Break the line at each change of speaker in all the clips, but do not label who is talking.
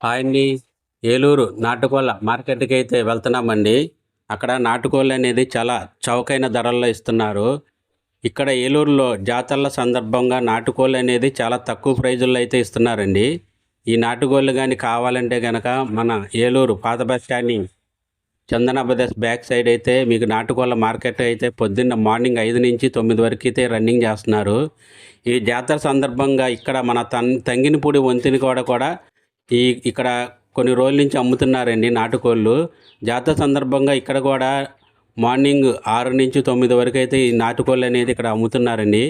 ఆయన్ని ఏలూరు నాటుకోళ్ళ మార్కెట్కి అయితే వెళ్తున్నామండి. అక్కడ నాటుకోళ్ళు అనేది చాలా చౌకైన ధరల్లో ఇస్తున్నారు. ఇక్కడ ఏలూరులో జాతరల సందర్భంగా నాటుకోళ్ళు అనేది చాలా తక్కువ ప్రైజుల్లో అయితే ఇస్తున్నారండి. ఈ నాటుకోళ్ళు కానీ కావాలంటే కనుక మన ఏలూరు పాత బస్ స్టాండ్ చందన బ్రదర్స్ బ్యాక్ సైడ్ అయితే మీకు నాటుకోళ్ళ మార్కెట్ అయితే పొద్దున్న మార్నింగ్ 5 నుంచి 9 వరకు అయితే రన్నింగ్ చేస్తున్నారు. ఈ జాతర సందర్భంగా ఇక్కడ మన తంగినపూడి వంతెన కూడా ఇక్కడ కొన్ని రోజుల నుంచి అమ్ముతున్నారండి నాటుకోళ్ళు. జాతర సందర్భంగా ఇక్కడ కూడా మార్నింగ్ 6 నుంచి 9 వరకు అయితే ఈ నాటుకోళ్ళు అనేది ఇక్కడ అమ్ముతున్నారండి.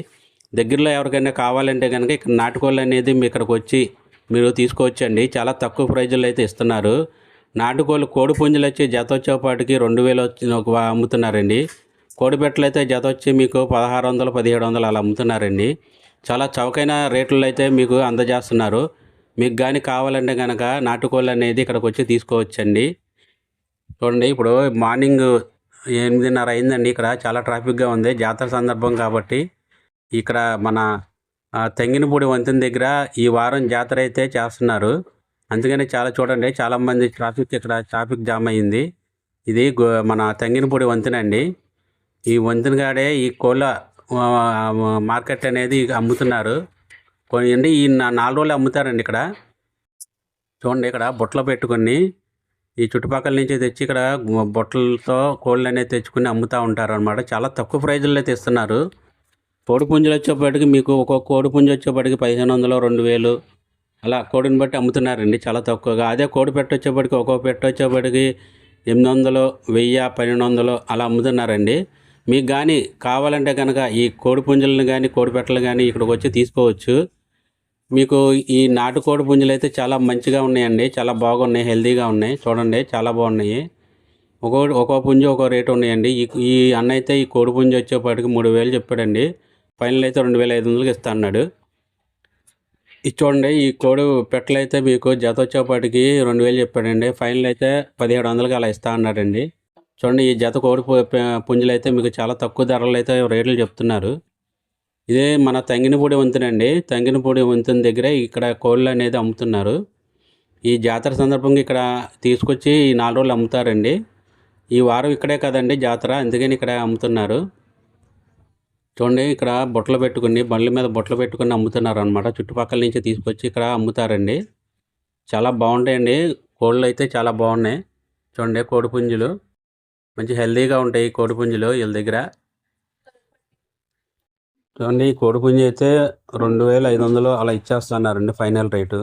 దగ్గరలో ఎవరికైనా కావాలంటే కనుక ఇక్కడ నాటుకోళ్ళు అనేది మీ ఇక్కడికి వచ్చి మీరు తీసుకోవచ్చండి. చాలా తక్కువ ప్రైజుల్లో అయితే ఇస్తున్నారు. నాటుకోళ్ళు కోడి పుంజులు వచ్చి జత వచ్చేపాటికి 2000 వచ్చి అమ్ముతున్నారండి. కోడిపెట్టలు అయితే జత వచ్చి మీకు 1600 1700 అలా అమ్ముతున్నారండి. చాలా చౌకైన రేట్లలో అయితే మీకు అందజేస్తున్నారు. మీకు కానీ కావాలంటే కనుక నాటుకోళ్ళు అనేది ఇక్కడికి వచ్చి తీసుకోవచ్చండి. చూడండి, ఇప్పుడు మార్నింగ్ 8:30 అయిందండి. ఇక్కడ చాలా ట్రాఫిక్గా ఉంది జాతర సందర్భం కాబట్టి. ఇక్కడ మన తెంగినపూడి వంతెన దగ్గర ఈ వారం జాతర అయితే చేస్తున్నారు. అందుకని చూడండి చాలామంది ఇక్కడ ట్రాఫిక్ జామ్ అయ్యింది. ఇది మన తెంగినపూడి వంతెన అండి. ఈ వంతెన కాడే ఈ కోళ్ళ మార్కెట్ అనేది అమ్ముతున్నారు. కొన్ని ఈ 4 రోజులు అమ్ముతారండి ఇక్కడ. చూడండి, ఇక్కడ బుట్టలు పెట్టుకొని ఈ చుట్టుపక్కల నుంచి తెచ్చి ఇక్కడ బుట్టలతో కోళ్ళు అనేది తెచ్చుకుని అమ్ముతూ ఉంటారు అనమాట. చాలా తక్కువ ప్రైజుల్లో అయితే ఇస్తున్నారు. కోడి పుంజులు వచ్చేప్పటికి మీకు ఒక్కొక్క కోడి పుంజు వచ్చేప్పటికి 1500 2000 అలా కోడిని బట్టి అమ్ముతున్నారండి చాలా తక్కువగా. అదే కోడి పెట్ట వచ్చేప్పటికి ఒక్కొక్క పెట్ట వచ్చేప్పటికి 800 1000 1200 అలా అమ్ముతున్నారండి. మీకు కానీ కావాలంటే కనుక ఈ కోడి పుంజులను కానీ కోడి పెట్టలు కానీ ఇక్కడికి వచ్చి తీసుకోవచ్చు. మీకు ఈ నాటుకోడి పుంజులు అయితే చాలా మంచిగా ఉన్నాయండి. చాలా బాగున్నాయి, హెల్తీగా ఉన్నాయి. చూడండి చాలా బాగున్నాయి. ఒక్కో పుంజు ఒక్కో రేటు ఉన్నాయండి. ఈ అన్న అయితే ఈ కోడి పుంజు వచ్చేపాటికి 3000 చెప్పాడండి. ఫైనల్ అయితే 2500కి ఇస్తా అన్నాడు. ఇది చూడండి, ఈ కోడి పెట్టలు అయితే మీకు జత వచ్చేపాటికి 2000 చెప్పాడండి. ఫైనల్ అయితే 1700కి అలా ఇస్తా అన్నాడండి. చూడండి, ఈ జత కోడి పుంజులు అయితే మీకు చాలా తక్కువ ధరలు అయితే రేట్లు చెప్తున్నారు. ఇదే మన తంగినపూడి వంతెన అండి. తంగినపూడి వంతెన దగ్గర ఇక్కడ కోళ్ళు అనేది అమ్ముతున్నారు. ఈ జాతర సందర్భంగా ఇక్కడ తీసుకొచ్చి ఈ 4 రోజులు అమ్ముతారండి. ఈ వారం ఇక్కడే కదండి జాతర, అందుకని ఇక్కడ అమ్ముతున్నారు. చూడండి, ఇక్కడ బుట్టలు పెట్టుకుని బండ్ల మీద బుట్టలు పెట్టుకుని అమ్ముతున్నారు అనమాట. చుట్టుపక్కల నుంచి తీసుకొచ్చి ఇక్కడ అమ్ముతారండి. చాలా బాగుంటాయండి కోళ్ళు అయితే చాలా బాగున్నాయి. చూడండి, కోడి పుంజులు మంచి హెల్తీగా ఉంటాయి. కోడి పుంజులు వీళ్ళ దగ్గర. చూడండి, ఈ కోడి పుంజు అయితే 2500 అలా ఇచ్చేస్తున్నారండి ఫైనల్ రేటు.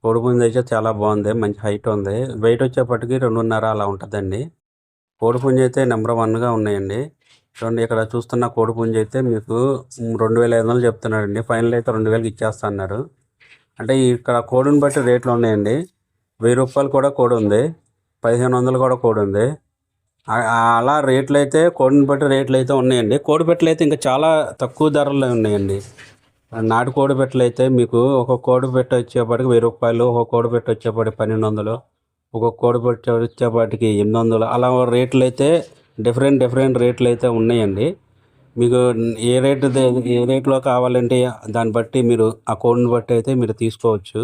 కోడి పుంజు అయితే చాలా బాగుంది, మంచి హైట్ ఉంది. వెయిట్ వచ్చేప్పటికి 2.5 అలా ఉంటుందండి. కోడి పుంజు అయితే నెంబర్ 1గా ఉన్నాయండి. చూడండి, ఇక్కడ చూస్తున్న కోడి పుంజు అయితే మీకు 2500 చెప్తున్నాడండి. ఫైనల్ అయితే 2000కి ఇచ్చేస్తున్నారు. అంటే ఇక్కడ కోడిని బట్టి రేట్లు ఉన్నాయండి. 1000 రూపాయలు కూడా కోడి ఉంది, 1500 కూడా కోడి ఉంది. అలా రేట్లు అయితే కోడిని బట్టి రేట్లు అయితే ఉన్నాయండి. కోడి పెట్టలు అయితే ఇంకా చాలా తక్కువ ధరల్లో ఉన్నాయండి. నాటు కోడి పెట్టలు అయితే మీకు ఒక కోడి పెట్ట వచ్చేపాటికి 1000 రూపాయలు, ఒక కోడి పెట్ట వచ్చేపాటికి 1200, ఒక్కొక్క కోడి పెట్ట వచ్చేపాటికి 800 అలా రేట్లు అయితే డిఫరెంట్ రేట్లు అయితే ఉన్నాయండి. మీకు ఏ రేట్లో కావాలంటే దాన్ని బట్టి మీరు ఆ కోడిని బట్టి అయితే మీరు తీసుకోవచ్చు.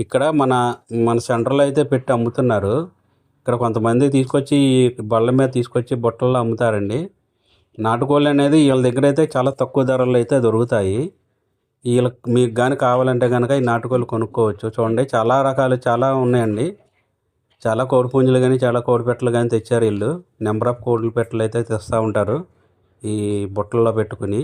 ఇక్కడ మన సెంటర్లో అయితే పెట్టి అమ్ముతున్నారు. ఇక్కడ కొంతమంది తీసుకొచ్చి బళ్ళ మీద తీసుకొచ్చి బుట్టల్లో అమ్ముతారండి. నాటుకోళ్ళు అనేది వీళ్ళ దగ్గర అయితే చాలా తక్కువ ధరల్లో అయితే దొరుకుతాయి. మీకు కానీ కావాలంటే కనుక ఈ నాటుకోళ్ళు కొనుక్కోవచ్చు. చూడండి, చాలా రకాలు చాలా ఉన్నాయండి. చాలా కోడి పుంజులు కానీ చాలా కోడి పెట్టలు కానీ తెచ్చారు వీళ్ళు. నెంబర్ ఆఫ్ కోడి పెట్టలు అయితే తెస్తూ ఉంటారు ఈ బుట్టల్లో పెట్టుకుని.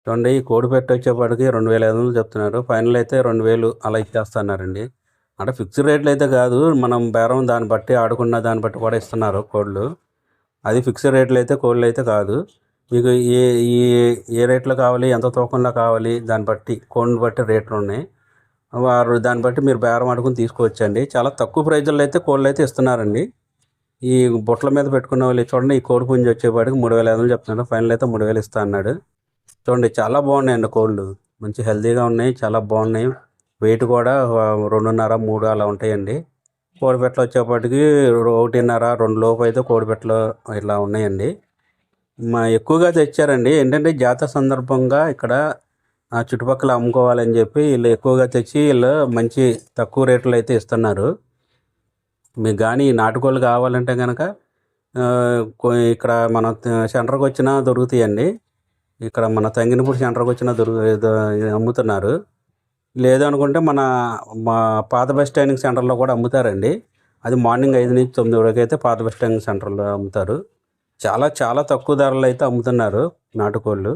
చూడండి, ఈ కోడి పెట్ట వచ్చేపాటికి 2500 చెప్తున్నారు. ఫైనల్ అయితే 2000 అలా ఇచ్చేస్తున్నారండి. అంటే ఫిక్స్డ్ రేట్లు అయితే కాదు, మనం బేరం దాన్ని బట్టి ఆడుకున్న దాన్ని బట్టి కూడా ఇస్తున్నారు కోళ్ళు. అది ఫిక్స్డ్ రేట్లు అయితే కోళ్ళు అయితే కాదు. మీకు ఏ ఈ ఏ రేట్లో కావాలి, ఎంత తూకంలో కావాలి, దాన్ని బట్టి కోడిని బట్టి రేట్లు ఉన్నాయి. వారు దాన్ని బట్టి మీరు బేరం ఆడుకుని తీసుకోవచ్చండి. చాలా తక్కువ ప్రైజుల్లో అయితే కోళ్ళు అయితే ఇస్తున్నారండి. ఈ బుట్టల మీద పెట్టుకున్న వాళ్ళు చూడండి, ఈ కోడి పుంజి వచ్చేపాటికి 3,500 చెప్తున్నాడు. ఫైనల్ అయితే 3,000 ఇస్తా అన్నాడు. చూడండి చాలా బాగున్నాయండి కోళ్ళు, మంచి హెల్తీగా ఉన్నాయి, చాలా బాగున్నాయి. వెయిట్ కూడా 2.5 3 అలా ఉంటాయండి. కోడిపెట్టలు వచ్చేప్పటికి 1.5 2 లోపు అయితే కోడిపెట్టలు ఇట్లా ఉన్నాయండి. ఎక్కువగా తెచ్చారండి. ఏంటంటే జాతర సందర్భంగా ఇక్కడ చుట్టుపక్కల అమ్ముకోవాలని చెప్పి వీళ్ళు ఎక్కువగా తెచ్చి వీళ్ళు మంచి తక్కువ రేట్లు అయితే ఇస్తున్నారు. మీకు కానీ నాటుకోళ్ళు కావాలంటే కనుక ఇక్కడ మన సెంటర్కి వచ్చినా దొరుకుతాయండి. ఇక్కడ మన తంగినపూడి సెంటర్కి వచ్చినా అమ్ముతున్నారు. లేదనుకుంటే మా పాత బస్ స్టాండింగ్ సెంటర్లో కూడా అమ్ముతారండి. అది మార్నింగ్ 5 నుంచి 9 వరకు అయితే పాత బస్ స్టాండింగ్ సెంటర్లో అమ్ముతారు. చాలా చాలా తక్కువ ధరలు అయితే అమ్ముతున్నారు నాటుకోళ్ళు.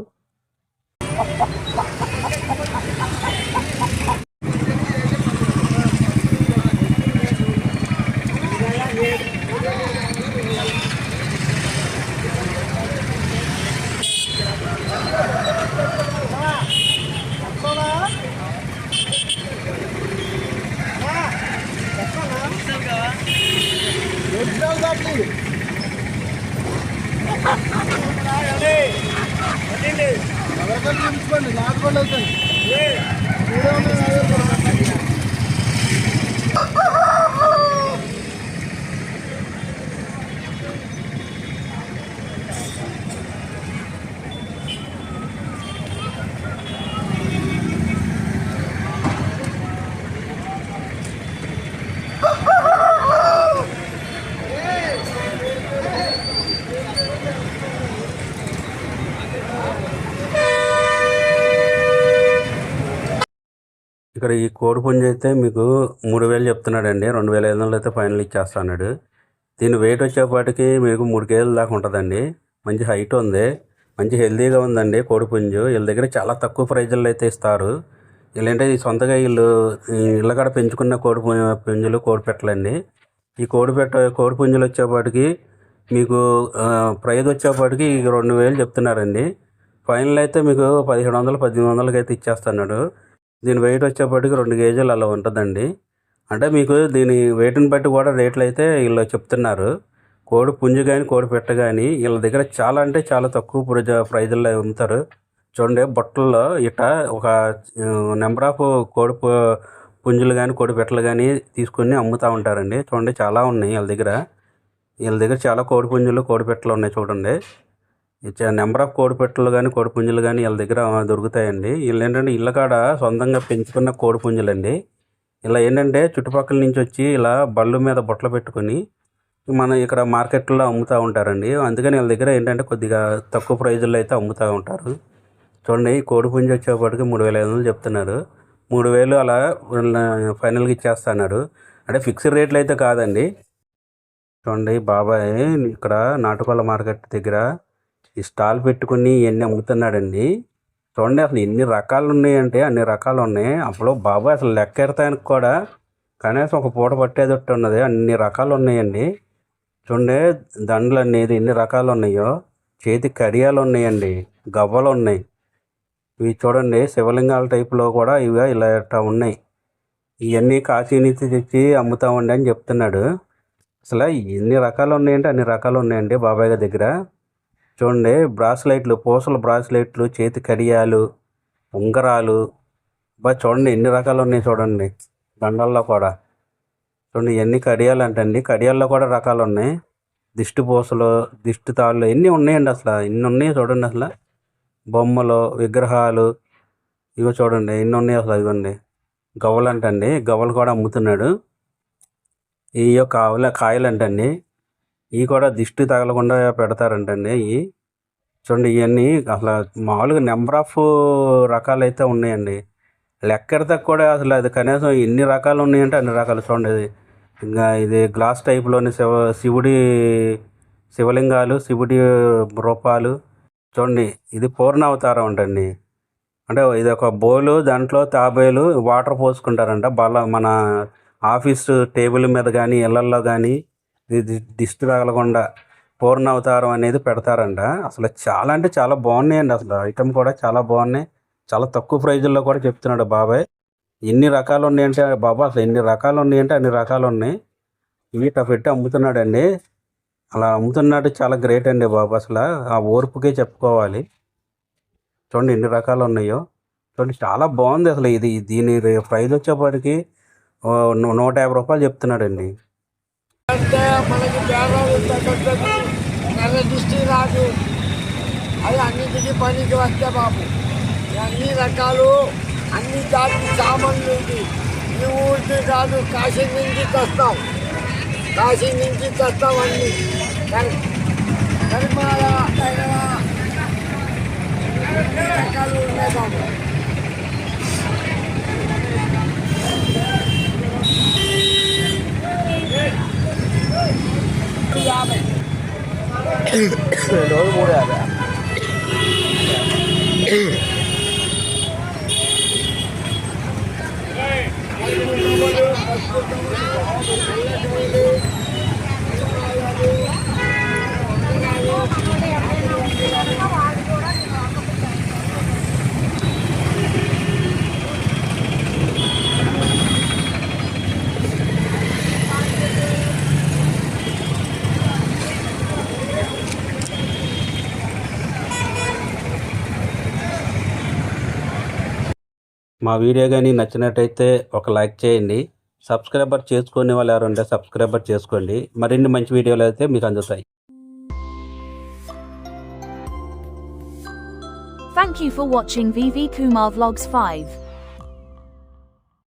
ఇక్కడ ఈ కోడి పుంజి అయితే మీకు 3,000 చెప్తున్నాడండి. 2,500 అయితే ఫైనల్ ఇచ్చేస్తున్నాడు. దీని వెయిట్ వచ్చేపాటికి మీకు 3 కేజీల దాకా ఉంటుందండి. మంచి హైట్ ఉంది, మంచి హెల్తీగా ఉందండి కోడి పుంజు. వీళ్ళ దగ్గర చాలా తక్కువ ప్రైజుల్లో అయితే ఇస్తారు. వీళ్ళంటే సొంతగా వీళ్ళు ఇళ్ళకాడ పెంచుకున్న పుంజులు కోడి పెట్టలండి. ఈ కోడి పుంజులు వచ్చేపాటికి మీకు ప్రైజ్ వచ్చేపాటికి 2,000 చెప్తున్నారండి. ఫైనల్ అయితే మీకు 1,700 1,800కి అయితే ఇచ్చేస్తున్నాడు. దీని వెయిట్ వచ్చేప్పటికి 2 కేజీలు అలా ఉంటుందండి. అంటే మీకు దీని వెయిట్ని బట్టి కూడా రేట్లు అయితే వీళ్ళు చెప్తున్నారు. కోడి పుంజు కానీ కోడి పెట్ట కానీ వీళ్ళ దగ్గర చాలా అంటే చాలా తక్కువ ప్రైజుల్లో అమ్ముతారు. చూడండి బుట్టల్లో ఇట్లా ఒక నెంబర్ ఆఫ్ పుంజులు కానీ కోడి పెట్టలు కానీ తీసుకుని అమ్ముతూ ఉంటారండి. చూడండి చాలా ఉన్నాయి వీళ్ళ దగ్గర చాలా కోడి పుంజులు కోడి పెట్టలు ఉన్నాయి. చూడండి నెంబర్ ఆఫ్ కోడి పెట్టలు కానీ కోడి పుంజులు కానీ వీళ్ళ దగ్గర దొరుకుతాయండి. వీళ్ళు ఏంటంటే ఇళ్ళకాడ సొంతంగా పెంచుకున్న కోడి పుంజులండి. ఇలా ఏంటంటే చుట్టుపక్కల నుంచి వచ్చి ఇలా బళ్ళు మీద బుట్టలు పెట్టుకొని మన ఇక్కడ మార్కెట్లో అమ్ముతూ ఉంటారండి. అందుకని వీళ్ళ దగ్గర ఏంటంటే కొద్దిగా తక్కువ ప్రైజుల్లో అయితే అమ్ముతూ ఉంటారు. చూడండి ఈ కోడి పుంజు వచ్చేప్పటికి 3,500 చెప్తున్నారు. 3,000 అలా ఫైనల్గా ఇచ్చేస్తున్నారు. అంటే ఫిక్స్డ్ రేట్లు అయితే కాదండి. చూడండి బాబాయ్ ఇక్కడ నాటుకోళ్ళ మార్కెట్ దగ్గర ఈ స్టాల్ పెట్టుకుని ఇవన్నీ అమ్ముతున్నాడండి. చూడండి అసలు ఎన్ని రకాలు ఉన్నాయంటే అన్ని రకాలు ఉన్నాయి. అప్పుడు బాబాయ్ అసలు లెక్క ఎడతానికి కూడా కనీసం ఒక పూట పట్టేదట్టు ఉన్నది, అన్ని రకాలు ఉన్నాయండి. చూడండి దండలు అనేది ఎన్ని రకాలు ఉన్నాయో, చేతి కడియాలు ఉన్నాయండి, గవ్వలు ఉన్నాయి. ఇవి చూడండి శివలింగాల టైపులో కూడా ఇవి ఇలా ఉన్నాయి. ఇవన్నీ కాశీ నుంచి తెచ్చి అమ్ముతామండి అని చెప్తున్నాడు. అసలు ఎన్ని రకాలు ఉన్నాయంటే అన్ని రకాలు ఉన్నాయండి బాబాయ్ గారి దగ్గర. చూడండి బ్రాస్లైట్లు, పూసల బ్రాస్లైట్లు, చేతి కడియాలు, ఉంగరాలు, చూడండి ఎన్ని రకాలు ఉన్నాయి. చూడండి దండల్లో కూడా చూడండి ఇవన్నీ కడియాలు అంటండి. కడియాల్లో కూడా రకాలు ఉన్నాయి. దిష్టి పూసలు, దిష్టి తాళ్ళు ఎన్ని ఉన్నాయండి. అసలు ఇన్ని ఉన్నాయి చూడండి. అసలు బొమ్మలు, విగ్రహాలు ఇవి చూడండి ఎన్ని ఉన్నాయి. అసలు ఇవ్వండి గవ్వలు అంటండి. గవ్వలు కూడా అమ్ముతున్నాడు. ఇవి కాయలు అంటండి. ఇవి కూడా దిష్టి తగలకుండా పెడతారంటండి. ఇవి చూడండి ఇవన్నీ అసలు మామూలుగా నెంబర్ ఆఫ్ రకాలు అయితే ఉన్నాయండి. లెక్కడితే కూడా అసలు అది కనీసం ఎన్ని రకాలు ఉన్నాయంటే అన్ని రకాలు. చూడండి ఇంకా ఇది గ్లాస్ టైప్లోని శివలింగాలు, శివుడి రూపాలు. చూడండి ఇది పూర్ణావతారం అంటండి. అంటే ఇది ఒక బౌలు, దాంట్లో తాబేలు వాటర్ పోసుకుంటారంట. మన ఆఫీస్ టేబుల్ మీద కానీ ఇళ్ళల్లో కానీ దిష్టి తగలకుండా పూర్ణ అవతారం అనేది పెడతారంట. అసలు చాలా అంటే చాలా బాగున్నాయండి. అసలు ఐటమ్ కూడా చాలా బాగున్నాయి. చాలా తక్కువ ప్రైజుల్లో కూడా చెప్తున్నాడు బాబాయ్. ఎన్ని రకాలు ఉన్నాయంటే బాబా, అసలు ఎన్ని రకాలు ఉన్నాయంటే అన్ని రకాలు ఉన్నాయి. ఇవి ఇట్లా పెట్టి అమ్ముతున్నాడండి. అలా అమ్ముతున్నాడు, చాలా గ్రేట్ అండి బాబు. అసలు ఆ ఓర్పుకే చెప్పుకోవాలి. చూడండి ఎన్ని రకాలు ఉన్నాయో. చూడండి చాలా బాగుంది. అసలు దీని ప్రైస్ వచ్చేప్పటికి 150 రూపాయలు చెప్తున్నాడండి.
అంటే మనకి బేరాలు తగ్గట్టు నెల దృష్టి రాదు, అది అన్నింటికి పనికి వస్తే బాబు. అన్ని రకాలు అన్ని జాతి సామాన్లు ఈ ఊరికి కాదు, కాశీ నుంచి తెస్తాం. అన్ని కరిమాల అన్ని రకాలు ఉన్నాయి బాబు. రోజు 3
మా వీడియో కానీ నచ్చినట్టయితే ఒక లైక్ చేయండి. సబ్స్క్రైబర్ చేసుకునే వాళ్ళు ఎవరు ఉంటే సబ్స్క్రైబర్ చేసుకోండి. మరిన్ని మంచి వీడియోలు అయితే మీకు అందుతాయి.
Thank you for watching VV Kumar Vlogs 5.